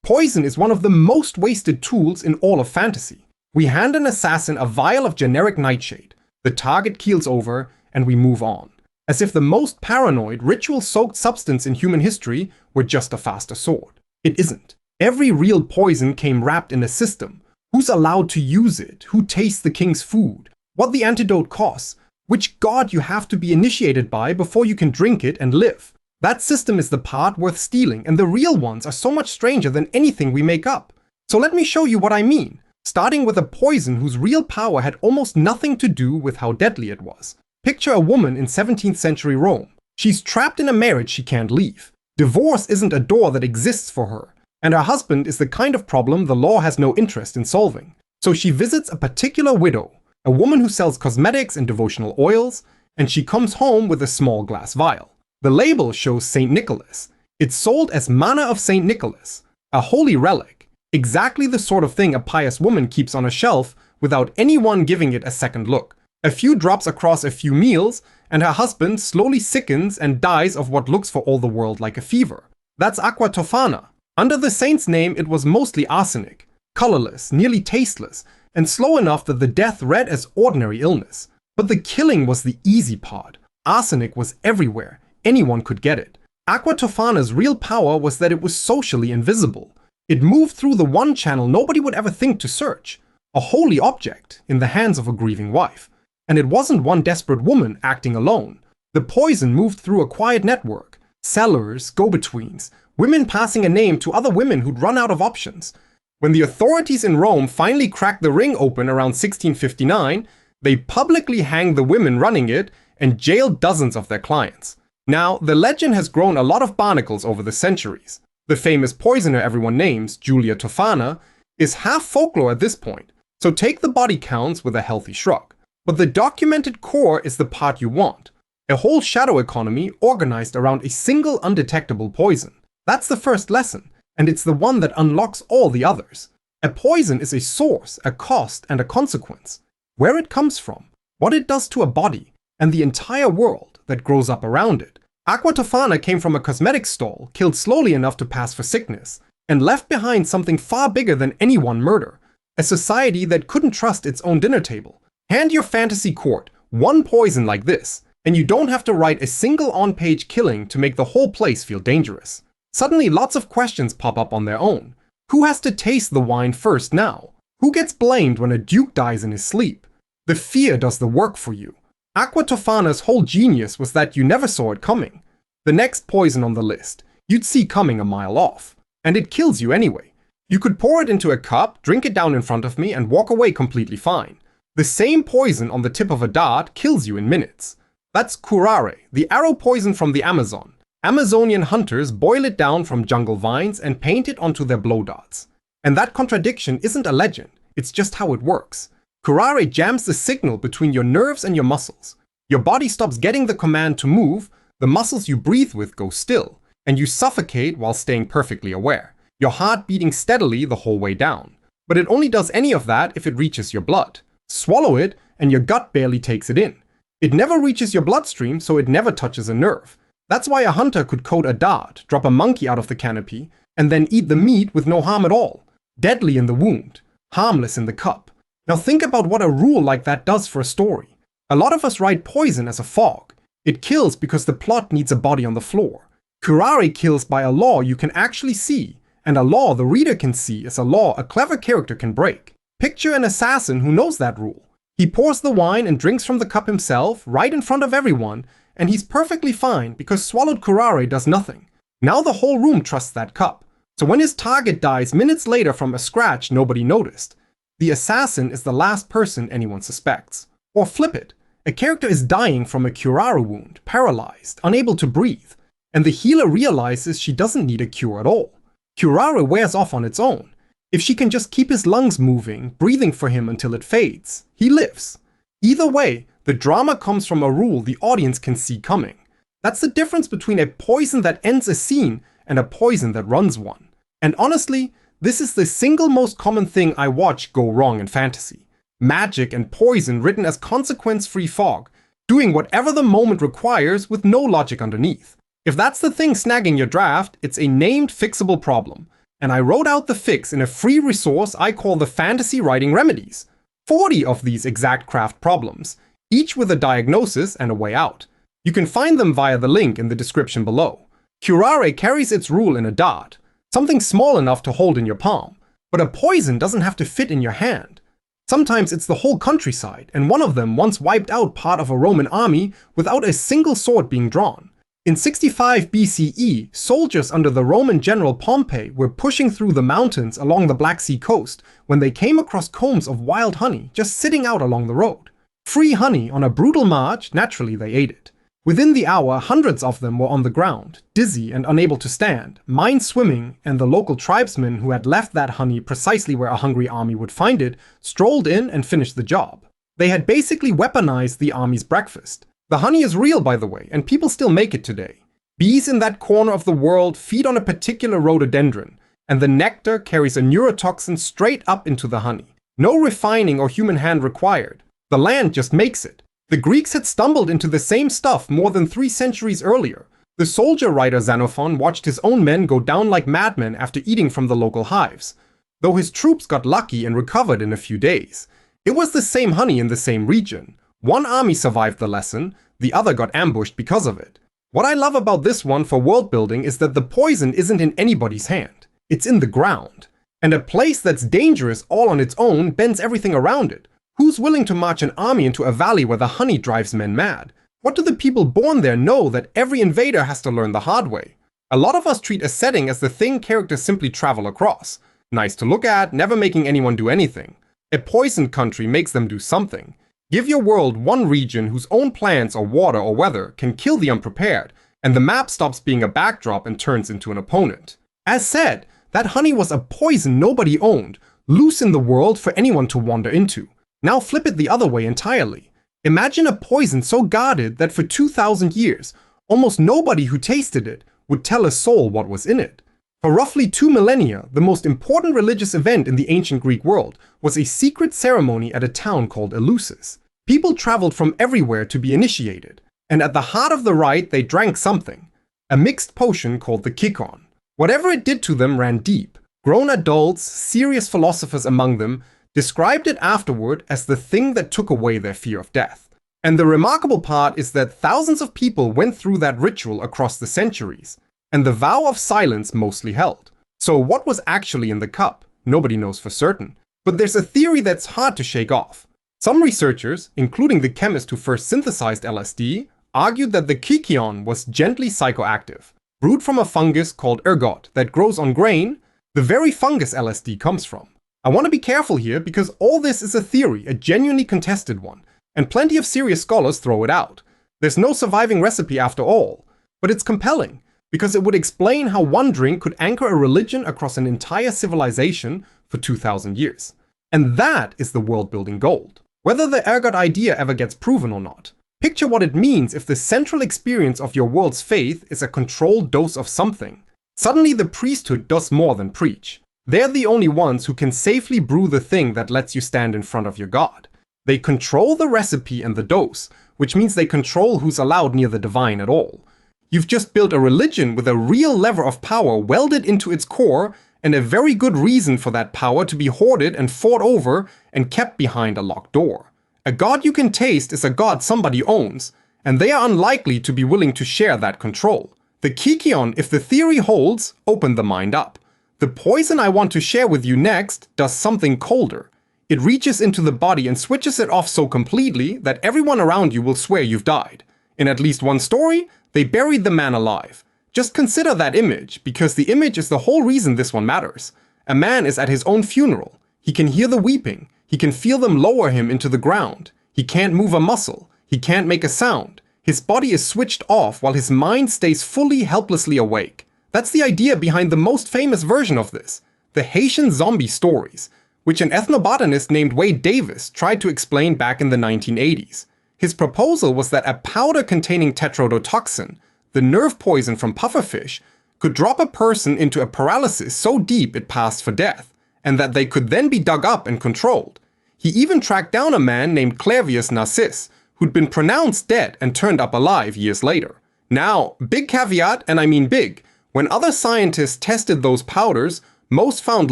Poison is one of the most wasted tools in all of fantasy. We hand an assassin a vial of generic nightshade, the target keels over, and we move on. As if the most paranoid, ritual-soaked substance in human history were just a faster sword. It isn't. Every real poison came wrapped in a system. Who's allowed to use it? Who tastes the king's food? What the antidote costs? Which god you have to be initiated by before you can drink it and live? That system is the part worth stealing, and the real ones are so much stranger than anything we make up. So let me show you what I mean, starting with a poison whose real power had almost nothing to do with how deadly it was. Picture a woman in 17th century Rome. She's trapped in a marriage she can't leave. Divorce isn't a door that exists for her, and her husband is the kind of problem the law has no interest in solving. So she visits a particular widow, a woman who sells cosmetics and devotional oils, and she comes home with a small glass vial. The label shows St. Nicholas. It's sold as Manna of St. Nicholas, a holy relic, exactly the sort of thing a pious woman keeps on a shelf without anyone giving it a second look. A few drops across a few meals, and her husband slowly sickens and dies of what looks for all the world like a fever. That's Aqua Tofana. Under the saint's name, it was mostly arsenic, colorless, nearly tasteless, and slow enough that the death read as ordinary illness. But the killing was the easy part. Arsenic was everywhere. Anyone could get it. Aqua Tofana's real power was that it was socially invisible. It moved through the one channel nobody would ever think to search, a holy object in the hands of a grieving wife. And it wasn't one desperate woman acting alone. The poison moved through a quiet network, sellers, go-betweens, women passing a name to other women who'd run out of options. When the authorities in Rome finally cracked the ring open around 1659, they publicly hanged the women running it and jailed dozens of their clients. Now, the legend has grown a lot of barnacles over the centuries. The famous poisoner everyone names, Julia Tofana, is half folklore at this point, so take the body counts with a healthy shrug. But the documented core is the part you want. A whole shadow economy organized around a single undetectable poison. That's the first lesson, and it's the one that unlocks all the others. A poison is a source, a cost, and a consequence. Where it comes from, what it does to a body, and the entire world that grows up around it. Aqua Tofana came from a cosmetics stall, killed slowly enough to pass for sickness, and left behind something far bigger than any one murder. A society that couldn't trust its own dinner table. Hand your fantasy court one poison like this, and you don't have to write a single on-page killing to make the whole place feel dangerous. Suddenly, lots of questions pop up on their own. Who has to taste the wine first now? Who gets blamed when a duke dies in his sleep? The fear does the work for you. Aqua Tofana's whole genius was that you never saw it coming. The next poison on the list, you'd see coming a mile off. And it kills you anyway. You could pour it into a cup, drink it down in front of me, and walk away completely fine. The same poison on the tip of a dart kills you in minutes. That's curare, the arrow poison from the Amazon. Amazonian hunters boil it down from jungle vines and paint it onto their blow darts. And that contradiction isn't a legend, it's just how it works. Curare jams the signal between your nerves and your muscles. Your body stops getting the command to move, the muscles you breathe with go still, and you suffocate while staying perfectly aware. Your heart beating steadily the whole way down. But it only does any of that if it reaches your blood. Swallow it, and your gut barely takes it in. It never reaches your bloodstream, so it never touches a nerve. That's why a hunter could coat a dart, drop a monkey out of the canopy, and then eat the meat with no harm at all. Deadly in the wound, harmless in the cup. Now think about what a rule like that does for a story. A lot of us write poison as a fog. It kills because the plot needs a body on the floor. Curare kills by a law you can actually see, and a law the reader can see is a law a clever character can break. Picture an assassin who knows that rule. He pours the wine and drinks from the cup himself, right in front of everyone, and he's perfectly fine because swallowed curare does nothing. Now the whole room trusts that cup. So when his target dies minutes later from a scratch nobody noticed, the assassin is the last person anyone suspects. Or flip it. A character is dying from a curare wound, paralyzed, unable to breathe, and the healer realizes she doesn't need a cure at all. Curare wears off on its own. If she can just keep his lungs moving, breathing for him until it fades, he lives. Either way, the drama comes from a rule the audience can see coming. That's the difference between a poison that ends a scene and a poison that runs one. And honestly, this is the single most common thing I watch go wrong in fantasy. Magic and poison written as consequence-free fog, doing whatever the moment requires with no logic underneath. If that's the thing snagging your draft, it's a named fixable problem. and I wrote out the fix in a free resource I call the Fantasy Writing Remedies. 40 of these exact craft problems, each with a diagnosis and a way out. You can find them via the link in the description below. Curare carries its rule in a dart, something small enough to hold in your palm, but a poison doesn't have to fit in your hand. Sometimes it's the whole countryside, and one of them once wiped out part of a Roman army without a single sword being drawn. In 65 BCE, soldiers under the Roman general Pompey were pushing through the mountains along the Black Sea coast when they came across combs of wild honey just sitting out along the road. Free honey on a brutal march, naturally they ate it. Within the hour, hundreds of them were on the ground, dizzy and unable to stand, mind swimming, and the local tribesmen who had left that honey precisely where a hungry army would find it, strolled in and finished the job. They had basically weaponized the army's breakfast. The honey is real, by the way, and people still make it today. Bees in that corner of the world feed on a particular rhododendron, and the nectar carries a neurotoxin straight up into the honey. No refining or human hand required. The land just makes it. The Greeks had stumbled into the same stuff more than 3 centuries earlier. The soldier writer Xenophon watched his own men go down like madmen after eating from the local hives, though his troops got lucky and recovered in a few days. It was the same honey in the same region. One army survived the lesson, the other got ambushed because of it. What I love about this one for world building is that the poison isn't in anybody's hand. It's in the ground. And a place that's dangerous all on its own bends everything around it. Who's willing to march an army into a valley where the honey drives men mad? What do the people born there know that every invader has to learn the hard way? A lot of us treat a setting as the thing characters simply travel across. Nice to look at, never making anyone do anything. A poisoned country makes them do something. Give your world one region whose own plants or water or weather can kill the unprepared, and the map stops being a backdrop and turns into an opponent. As said, that honey was a poison nobody owned, loose in the world for anyone to wander into. Now flip it the other way entirely. Imagine a poison so guarded that for 2,000 years, almost nobody who tasted it would tell a soul what was in it. For roughly 2 millennia, the most important religious event in the ancient Greek world was a secret ceremony at a town called Eleusis. People traveled from everywhere to be initiated, and at the heart of the rite they drank something, a mixed potion called the Kikon. Whatever it did to them ran deep. Grown adults, serious philosophers among them, described it afterward as the thing that took away their fear of death. And the remarkable part is that thousands of people went through that ritual across the centuries, and the vow of silence mostly held. So what was actually in the cup? Nobody knows for certain. But there's a theory that's hard to shake off. Some researchers, including the chemist who first synthesized LSD, argued that the Kikion was gently psychoactive, brewed from a fungus called ergot that grows on grain, the very fungus LSD comes from. I want to be careful here because all this is a theory, a genuinely contested one, and plenty of serious scholars throw it out. There's no surviving recipe after all, but it's compelling because it would explain how one drink could anchor a religion across an entire civilization for 2,000 years. And that is the world-building gold. Whether the ergot idea ever gets proven or not. Picture what it means if the central experience of your world's faith is a controlled dose of something. Suddenly the priesthood does more than preach. They're the only ones who can safely brew the thing that lets you stand in front of your god. They control the recipe and the dose, which means they control who's allowed near the divine at all. You've just built a religion with a real lever of power welded into its core, and a very good reason for that power to be hoarded and fought over and kept behind a locked door. A god you can taste is a god somebody owns, and they are unlikely to be willing to share that control. The Kikion, if the theory holds, open the mind up. The poison I want to share with you next does something colder. It reaches into the body and switches it off so completely that everyone around you will swear you've died. In at least one story, they buried the man alive. Just consider that image, because the image is the whole reason this one matters. A man is at his own funeral. He can hear the weeping. He can feel them lower him into the ground. He can't move a muscle. He can't make a sound. His body is switched off while his mind stays fully helplessly awake. That's the idea behind the most famous version of this, the Haitian zombie stories, which an ethnobotanist named Wade Davis tried to explain back in the 1980s. His proposal was that a powder containing tetrodotoxin, the nerve poison from pufferfish, could drop a person into a paralysis so deep it passed for death, and that they could then be dug up and controlled. He even tracked down a man named Clavius Narcisse, who'd been pronounced dead and turned up alive years later. Now, big caveat, and I mean big, when other scientists tested those powders, Most found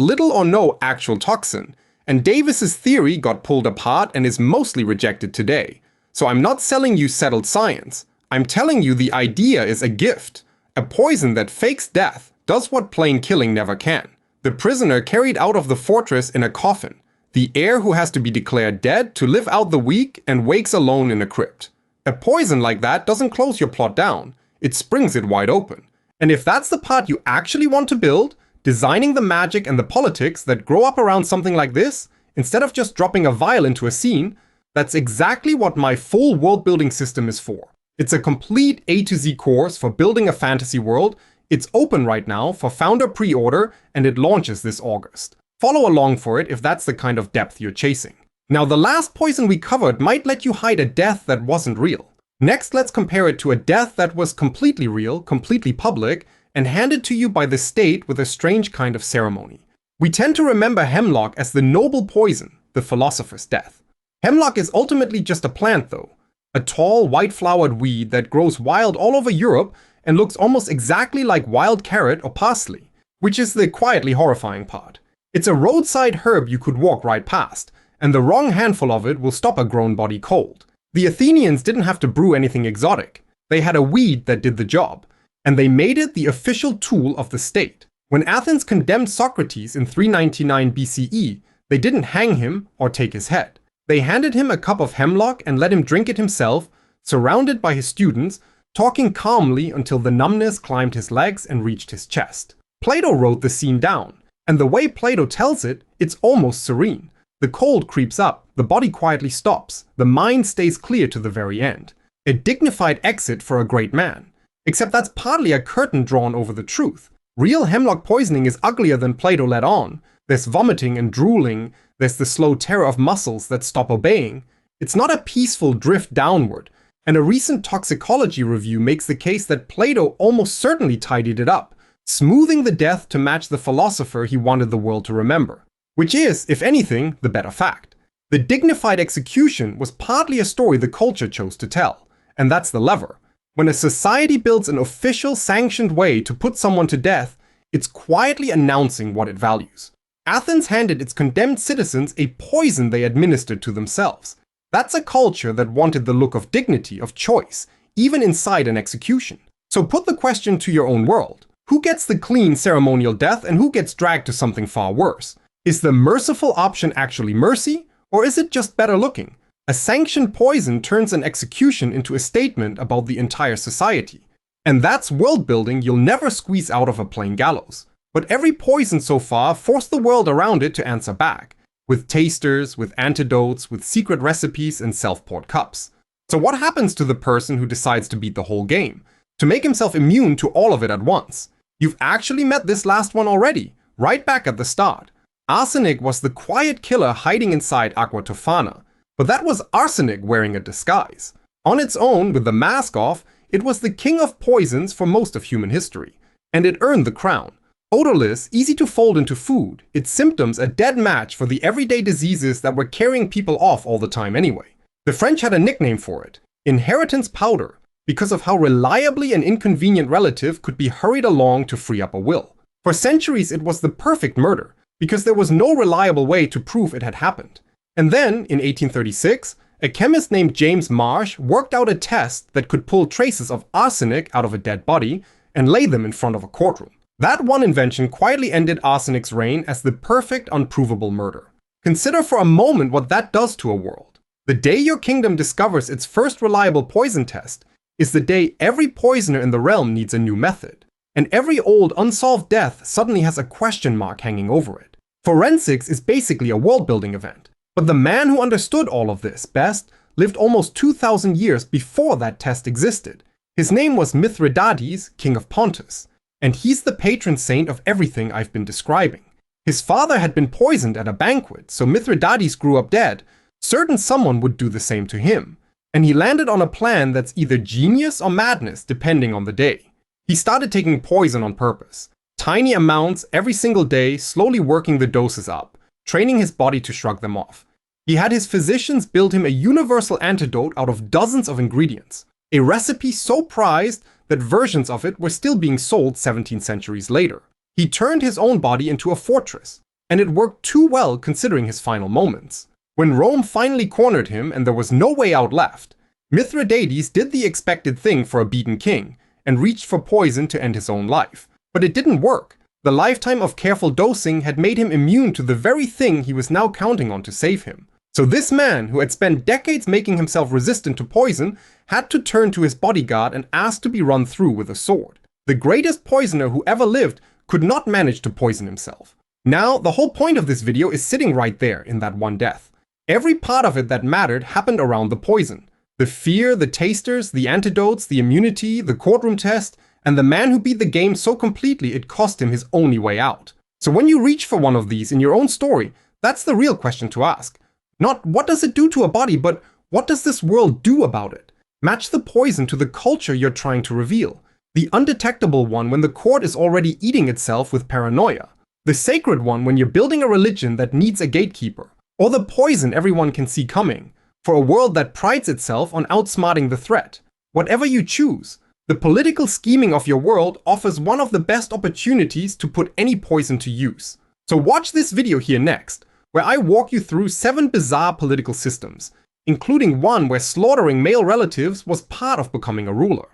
little or no actual toxin, and Davis's theory got pulled apart and is mostly rejected today. So I'm not selling you settled science. I'm telling you the idea is a gift. A poison that fakes death does what plain killing never can. The prisoner carried out of the fortress in a coffin. The heir who has to be declared dead to live out the week and wakes alone in a crypt. A poison like that doesn't close your plot down. It springs it wide open. And if that's the part you actually want to build, designing the magic and the politics that grow up around something like this, instead of just dropping a vial into a scene, that's exactly what my full world building system is for. It's a complete A to Z course for building a fantasy world. It's open right now for founder pre-order, and it launches this August. Follow along for it if that's the kind of depth you're chasing. Now, the last poison we covered might let you hide a death that wasn't real. Next, let's compare it to a death that was completely real, completely public, and handed to you by the state with a strange kind of ceremony. We tend to remember hemlock as the noble poison, the philosopher's death. Hemlock is ultimately just a plant though. A tall, white-flowered weed that grows wild all over Europe and looks almost exactly like wild carrot or parsley, which is the quietly horrifying part. It's a roadside herb you could walk right past, and the wrong handful of it will stop a grown body cold. The Athenians didn't have to brew anything exotic. They had a weed that did the job, and they made it the official tool of the state. When Athens condemned Socrates in 399 BCE, they didn't hang him or take his head. They handed him a cup of hemlock and let him drink it himself, surrounded by his students, talking calmly until the numbness climbed his legs and reached his chest. Plato wrote the scene down, and the way Plato tells it, it's almost serene. The cold creeps up, the body quietly stops, the mind stays clear to the very end. A dignified exit for a great man. Except that's partly a curtain drawn over the truth. Real hemlock poisoning is uglier than Plato let on. There's vomiting and drooling, there's the slow terror of muscles that stop obeying. It's not a peaceful drift downward, and a recent toxicology review makes the case that Plato almost certainly tidied it up, smoothing the death to match the philosopher he wanted the world to remember. Which is, if anything, the better fact. The dignified execution was partly a story the culture chose to tell, and that's the lever. When a society builds an official sanctioned way to put someone to death, it's quietly announcing what it values. Athens handed its condemned citizens a poison they administered to themselves. That's a culture that wanted the look of dignity, of choice, even inside an execution. So put the question to your own world. Who gets the clean ceremonial death and who gets dragged to something far worse? Is the merciful option actually mercy, or is it just better looking? A sanctioned poison turns an execution into a statement about the entire society. And that's world building you'll never squeeze out of a plain gallows. But every poison so far forced the world around it to answer back, with tasters, with antidotes, with secret recipes and self-poured cups. So what happens to the person who decides to beat the whole game, to make himself immune to all of it at once? You've actually met this last one already, right back at the start. Arsenic was the quiet killer hiding inside Aqua Tofana, but that was arsenic wearing a disguise. On its own, with the mask off, it was the king of poisons for most of human history, and it earned the crown. Odorless, easy to fold into food, its symptoms a dead match for the everyday diseases that were carrying people off all the time anyway. The French had a nickname for it, inheritance powder, because of how reliably an inconvenient relative could be hurried along to free up a will. For centuries it was the perfect murder, because there was no reliable way to prove it had happened. And then, in 1836, a chemist named James Marsh worked out a test that could pull traces of arsenic out of a dead body and lay them in front of a courtroom. That one invention quietly ended arsenic's reign as the perfect unprovable murder. Consider for a moment what that does to a world. The day your kingdom discovers its first reliable poison test is the day every poisoner in the realm needs a new method, and every old unsolved death suddenly has a question mark hanging over it. Forensics is basically a world-building event, but the man who understood all of this best lived almost 2,000 years before that test existed. His name was Mithridates, king of Pontus. And he's the patron saint of everything I've been describing. His father had been poisoned at a banquet, so Mithridates grew up dead. Certain someone would do the same to him. And he landed on a plan that's either genius or madness, depending on the day. He started taking poison on purpose. Tiny amounts every single day, slowly working the doses up, training his body to shrug them off. He had his physicians build him a universal antidote out of dozens of ingredients. A recipe so prized that versions of it were still being sold 17 centuries later. He turned his own body into a fortress, and it worked too well considering his final moments. When Rome finally cornered him and there was no way out left, Mithridates did the expected thing for a beaten king and reached for poison to end his own life. But it didn't work. The lifetime of careful dosing had made him immune to the very thing he was now counting on to save him. So this man, who had spent decades making himself resistant to poison, had to turn to his bodyguard and ask to be run through with a sword. The greatest poisoner who ever lived could not manage to poison himself. Now, the whole point of this video is sitting right there in that one death. Every part of it that mattered happened around the poison. The fear, the tasters, the antidotes, the immunity, the courtroom test, and the man who beat the game so completely it cost him his only way out. So when you reach for one of these in your own story, that's the real question to ask. Not what does it do to a body, but what does this world do about it? Match the poison to the culture you're trying to reveal. The undetectable one when the court is already eating itself with paranoia. The sacred one when you're building a religion that needs a gatekeeper. Or the poison everyone can see coming, for a world that prides itself on outsmarting the threat. Whatever you choose, the political scheming of your world offers one of the best opportunities to put any poison to use. So watch this video here next, where I walk you through 7 bizarre political systems, including one where slaughtering male relatives was part of becoming a ruler.